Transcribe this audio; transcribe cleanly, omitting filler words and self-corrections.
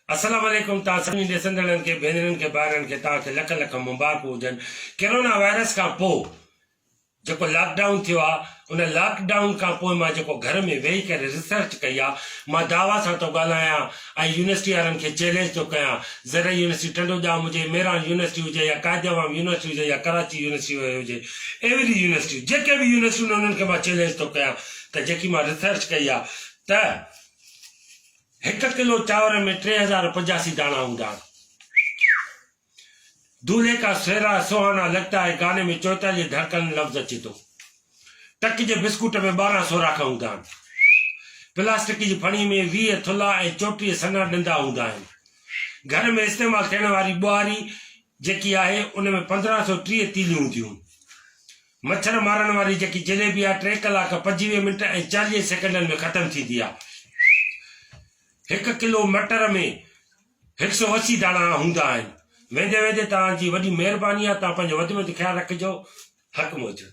अस्सलाम वालेकुम तासनी ॾिसंदड़नि खे भेनरुनि खे ॿारनि खे तव्हांखे लख लख मुबारकूं हुजनि। कोरोना वायरस खां पोइ जेको लॉकडाउन थियो आहे उन लॉकडाउन खां पोइ मां जेको घर में वेही करे रिसर्च कई आहे मां दावा सां थो ॻाल्हायां ऐं यूनिवर्सिटी वारनि खे चैलेंज थो कयां। ज़रई यूनिवर्सिटी टंडोजाम हुजे, मेरान यूनिवर्सिटी हुजे या कायदेवाम यूनिवर्सिटी हुजे या कराची यूनिवर्सिटी हुजे, एवरी यूनिवर्सिटी जेके बि यूनिवर्सिटियूं उन्हनि खे मां चैलेंज थो कयां त जेकी मां रिसर्च कई आहे त 1 किलो चांवर में 3085 दाना हूंदा। दूल्हे का सेहरा सुहाना लगता है गाने में 44 धड़कन लफ्ज अचे थो। टक जे बिस्कुट में 12 सोराख हूंदा आहिनि। प्लास्टिक जी फणी में 20 थुल्हा ऐं 34 सन्हा ॾंदा हूंदा आहिनि। घर में इस्तेमालु थियण वारी ॿुआरी जेकी आहे उन में 1530 तीलियूं हूंदियूं। मच्छर मारण वारी जेकी जलेबी आहे 3 कलाक 25 मिंट ऐं 40 सेकंडनि में ख़तमु थींदी आहे। 1 किलो मटर में 180 दाणा हूंदा आहिनि। वेंदे वेंदे तव्हांजी वॾी महिरबानी आहे, तव्हां पंहिंजो वधि में वधि ख़्यालु रखिजो। हक़ मौजूदु।